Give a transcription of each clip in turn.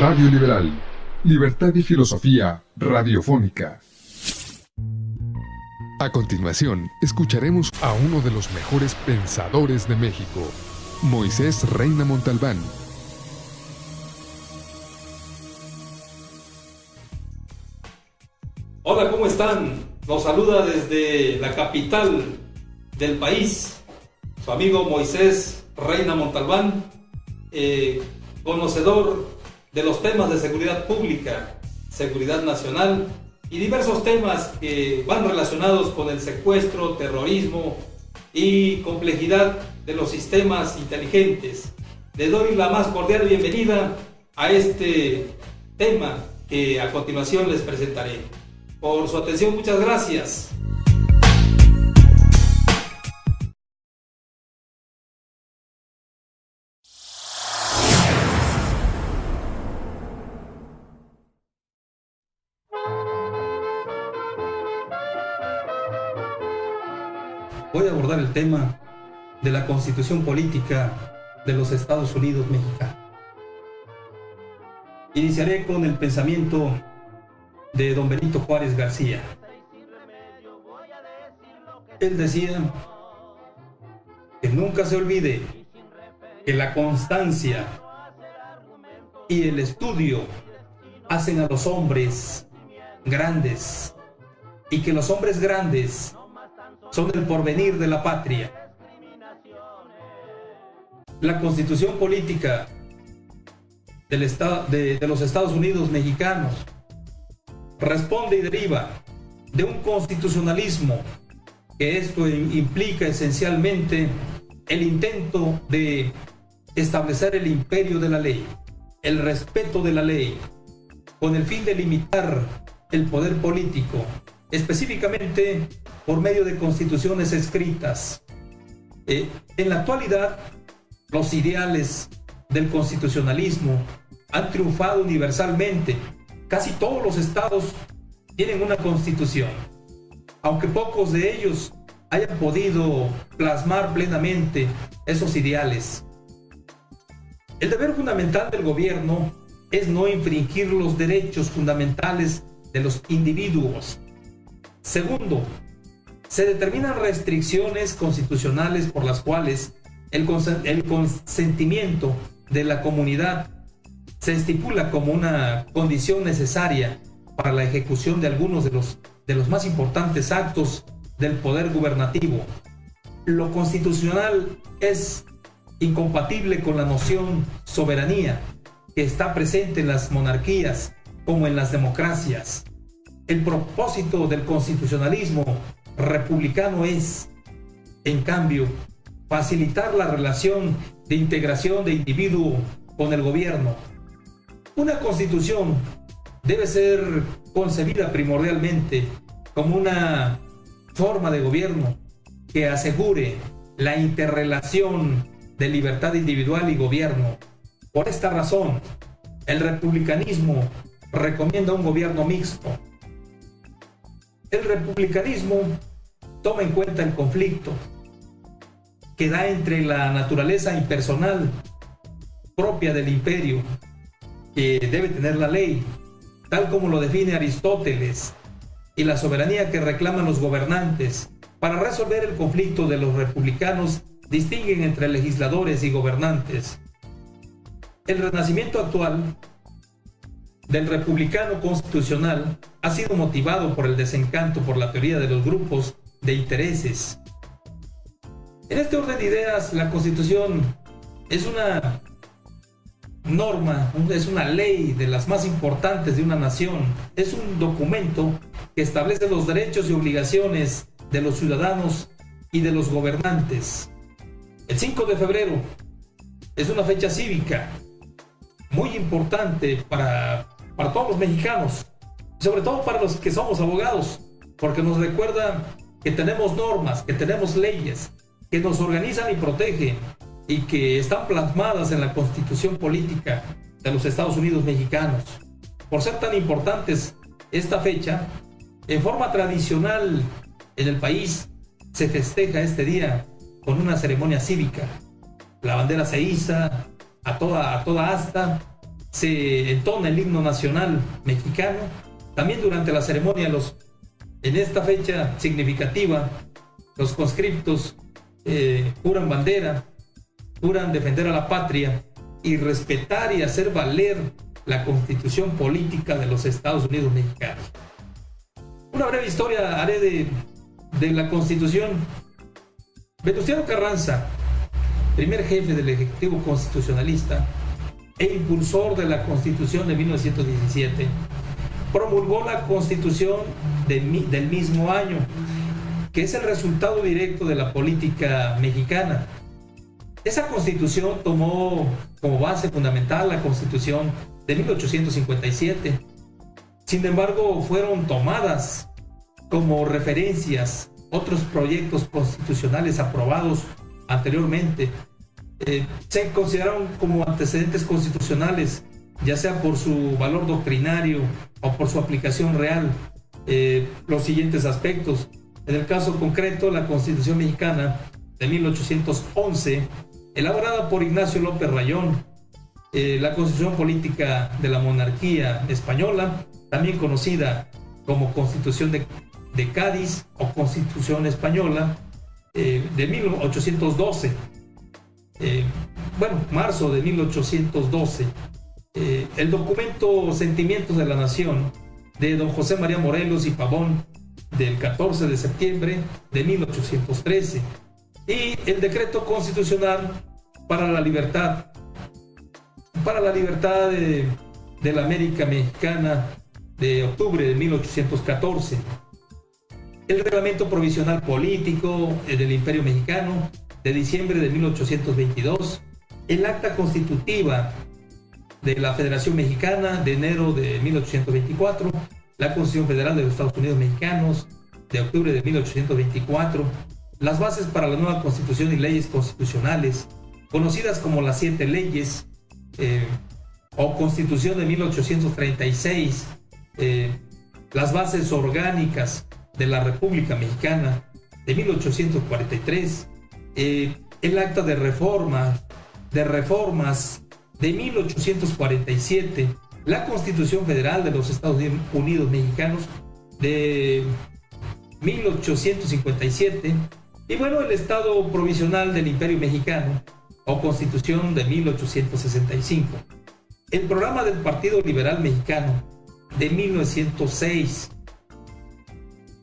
Radio Liberal, libertad y filosofía radiofónica. A continuación, escucharemos a uno de los mejores pensadores de México, Moisés Reina Montalbán. Hola, ¿cómo están? Nos saluda desde la capital del país su amigo Moisés Reina Montalbán, conocedor de los temas de seguridad pública, seguridad nacional y diversos temas que van relacionados con el secuestro, terrorismo y complejidad de los sistemas inteligentes. Les doy la más cordial bienvenida a este tema que a continuación les presentaré. Por su atención, muchas gracias. Voy a abordar el tema de la Constitución Política de los Estados Unidos Mexicanos. Iniciaré con el pensamiento de don Benito Juárez García. Él decía que nunca se olvide que la constancia y el estudio hacen a los hombres grandes y que los hombres grandes son el porvenir de la patria. La Constitución Política de los Estados Unidos Mexicanos responde y deriva de un constitucionalismo que esto implica esencialmente el intento de establecer el imperio de la ley, el respeto de la ley, con el fin de limitar el poder político, específicamente por medio de constituciones escritas. En la actualidad, los ideales del constitucionalismo han triunfado universalmente. Casi todos los estados tienen una constitución, aunque pocos de ellos hayan podido plasmar plenamente esos ideales. El deber fundamental del gobierno es no infringir los derechos fundamentales de los individuos. Segundo, se determinan restricciones constitucionales por las cuales el consentimiento de la comunidad se estipula como una condición necesaria para la ejecución de algunos de los más importantes actos del poder gubernativo. Lo constitucional es incompatible con la noción soberanía que está presente en las monarquías como en las democracias. El propósito del constitucionalismo republicano es, en cambio, facilitar la relación de integración de individuo con el gobierno. Una constitución debe ser concebida primordialmente como una forma de gobierno que asegure la interrelación de libertad individual y gobierno. Por esta razón, el republicanismo recomienda un gobierno mixto. El republicanismo toma en cuenta el conflicto que da entre la naturaleza impersonal propia del imperio que debe tener la ley, tal como lo define Aristóteles, y la soberanía que reclaman los gobernantes. Para resolver el conflicto de los republicanos, distinguen entre legisladores y gobernantes. El renacimiento actual del republicano constitucional ha sido motivado por el desencanto por la teoría de los grupos de intereses. En este orden de ideas, la Constitución es una norma, es una ley de las más importantes de una nación. Es un documento que establece los derechos y obligaciones de los ciudadanos y de los gobernantes. El 5 de febrero es una fecha cívica muy importante para todos los mexicanos, sobre todo para los que somos abogados, porque nos recuerda que tenemos normas, que tenemos leyes, que nos organizan y protegen y que están plasmadas en la Constitución Política de los Estados Unidos Mexicanos. Por ser tan importantes esta fecha, en forma tradicional en el país se festeja este día con una ceremonia cívica. La bandera se iza a toda asta se entona el himno nacional mexicano. También durante la ceremonia, en esta fecha significativa, los conscriptos juran bandera, juran defender a la patria y respetar y hacer valer la constitución política de los Estados Unidos mexicanos. Una breve historia haré de la Constitución. Venustiano Carranza, primer jefe del Ejecutivo Constitucionalista e impulsor de la Constitución de 1917, promulgó la Constitución del mismo año, que es el resultado directo de la política mexicana. Esa Constitución tomó como base fundamental la Constitución de 1857. Sin embargo, fueron tomadas como referencias otros proyectos constitucionales aprobados anteriormente. Se consideraron como antecedentes constitucionales, ya sea por su valor doctrinario o por su aplicación real. Los siguientes aspectos. En el caso concreto, la Constitución mexicana de 1811, elaborada por Ignacio López Rayón, la Constitución Política de la Monarquía Española, también conocida como Constitución de Cádiz o Constitución Española, de 1812, marzo de 1812, el documento Sentimientos de la Nación de don José María Morelos y Pavón, del 14 de septiembre de 1813, y el decreto constitucional para la libertad de la América Mexicana de octubre de 1814, el reglamento provisional político del Imperio Mexicano de diciembre de 1822, el acta constitutiva de la Federación Mexicana de enero de 1824, la Constitución Federal de los Estados Unidos Mexicanos de octubre de 1824, las bases para la nueva Constitución y leyes constitucionales, conocidas como las 7 leyes, o Constitución de 1836, las bases orgánicas de la República Mexicana de 1843, el acta de reformas de 1847, la Constitución Federal de los Estados Unidos Mexicanos de 1857 y el Estado Provisional del Imperio Mexicano o Constitución de 1865. El programa del Partido Liberal Mexicano de 1906.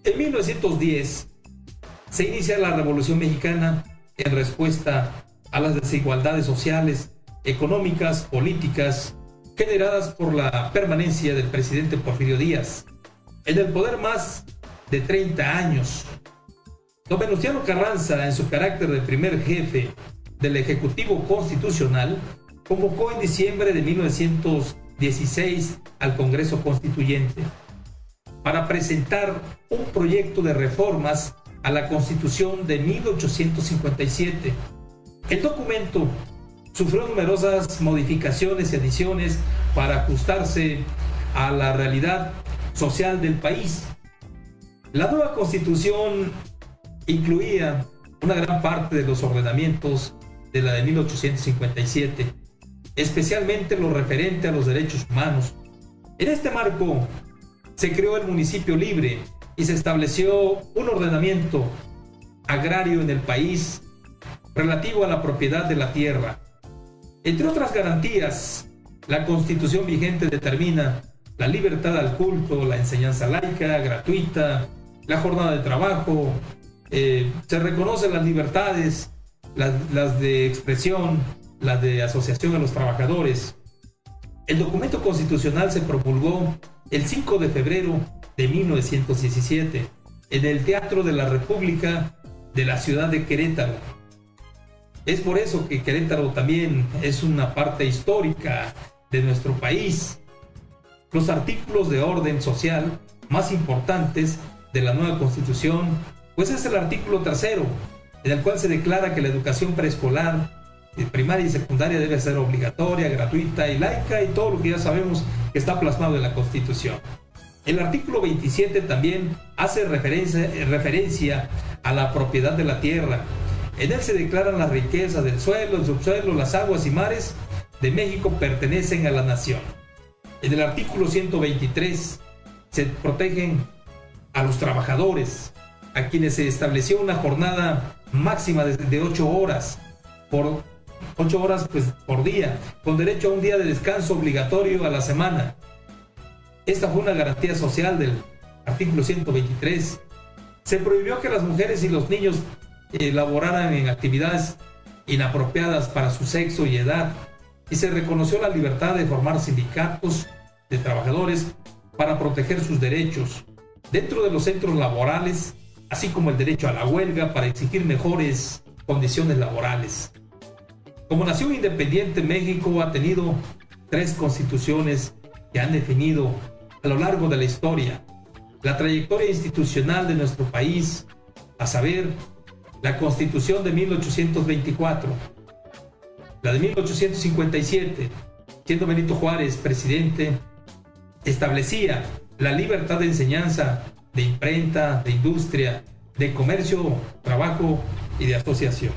En 1910 se inicia la Revolución Mexicana en respuesta a las desigualdades sociales, económicas, políticas generadas por la permanencia del presidente Porfirio Díaz en el poder más de 30 años. Don Venustiano Carranza, en su carácter de primer jefe del Ejecutivo Constitucional, convocó en diciembre de 1916 al Congreso Constituyente para presentar un proyecto de reformas a la Constitución de 1857. El documento sufrió numerosas modificaciones y adiciones para ajustarse a la realidad social del país. La nueva Constitución incluía una gran parte de los ordenamientos de la de 1857, especialmente lo referente a los derechos humanos. En este marco se creó el municipio libre y se estableció un ordenamiento agrario en el país relativo a la propiedad de la tierra. Entre otras garantías, la Constitución vigente determina la libertad al culto, la enseñanza laica, gratuita, la jornada de trabajo, se reconocen las libertades, las de expresión, las de asociación a los trabajadores. El documento constitucional se promulgó el 5 de febrero de 1917 en el Teatro de la República de la ciudad de Querétaro. Es por eso que Querétaro también es una parte histórica de nuestro país. Los artículos de orden social más importantes de la nueva Constitución, pues es el artículo 3º, en el cual se declara que la educación preescolar, primaria y secundaria debe ser obligatoria, gratuita y laica, y todo lo que ya sabemos que está plasmado en la Constitución. El artículo 27 también hace referencia a la propiedad de la tierra. En él se declaran las riquezas del suelo, el subsuelo, las aguas y mares de México pertenecen a la nación. En el artículo 123 se protegen a los trabajadores, a quienes se estableció una jornada máxima de 8 horas por 8 horas por día, con derecho a un día de descanso obligatorio a la semana. Esta fue una garantía social del artículo 123. Se prohibió que las mujeres y los niños laboraran en actividades inapropiadas para su sexo y edad, y se reconoció la libertad de formar sindicatos de trabajadores para proteger sus derechos dentro de los centros laborales, así como el derecho a la huelga para exigir mejores condiciones laborales. Como nación independiente, México ha tenido 3 constituciones que han definido a lo largo de la historia la trayectoria institucional de nuestro país, a saber, la Constitución de 1824, la de 1857, siendo Benito Juárez presidente, establecía la libertad de enseñanza, de imprenta, de industria, de comercio, trabajo y de asociación.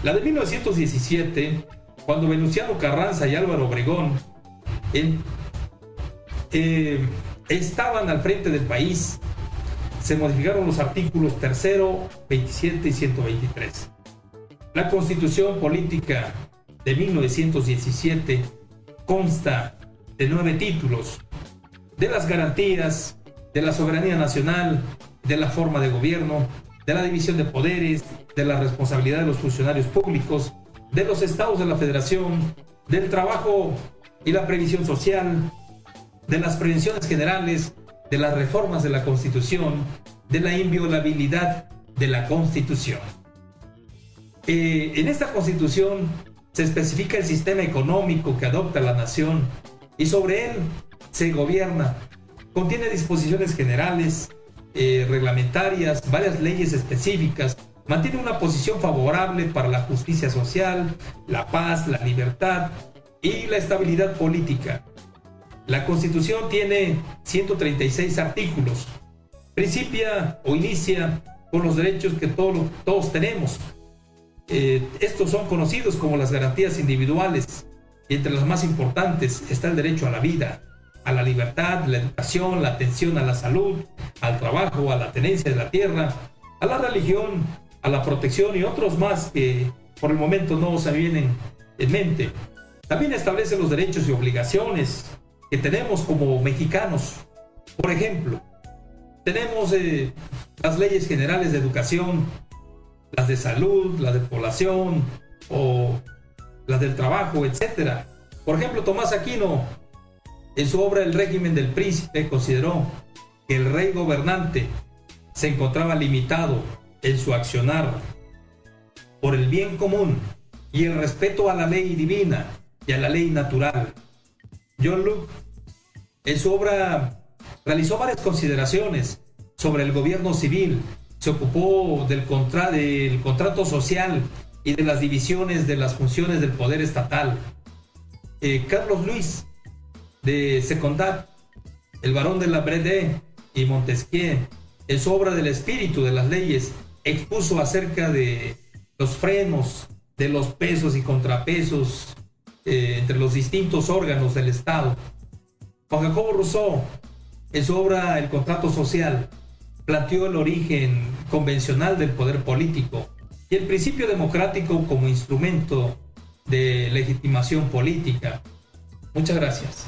La de 1917, cuando Venustiano Carranza y Álvaro Obregón estaban al frente del país, se modificaron los artículos 3, 27 y 123. La Constitución Política de 1917 consta de 9 títulos, de las garantías, de la soberanía nacional, de la forma de gobierno, de la división de poderes, de la responsabilidad de los funcionarios públicos, de los estados de la federación, del trabajo y la previsión social, de las prevenciones generales, de las reformas de la Constitución, de la inviolabilidad de la Constitución. En esta Constitución se especifica el sistema económico que adopta la nación y sobre él se gobierna. Contiene disposiciones generales, reglamentarias, varias leyes específicas. Mantiene una posición favorable para la justicia social, la paz, la libertad y la estabilidad política. La Constitución tiene 136 artículos. Principia o inicia con los derechos que todos tenemos. Estos son conocidos como las garantías individuales, y entre las más importantes está el derecho a la vida, a la libertad, la educación, la atención a la salud, al trabajo, a la tenencia de la tierra, a la religión, a la protección y otros más que por el momento no se vienen en mente. También establece los derechos y obligaciones que tenemos como mexicanos. Por ejemplo, tenemos las leyes generales de educación, las de salud, las de población o las del trabajo, etc. Por ejemplo, Tomás Aquino, en su obra El régimen del príncipe, consideró que el rey gobernante se encontraba limitado en su accionar por el bien común y el respeto a la ley divina y a la ley natural. John Locke, en su obra, realizó varias consideraciones sobre el gobierno civil. Se ocupó del contrato social y de las divisiones de las funciones del poder estatal. Carlos Luis de Secondat, el barón de la Brede y Montesquieu, en su obra del espíritu de las leyes, expuso acerca de los frenos, de los pesos y contrapesos entre los distintos órganos del Estado. Juan Jacobo Rousseau, en su obra El contrato social, planteó el origen convencional del poder político y el principio democrático como instrumento de legitimación política. Muchas gracias.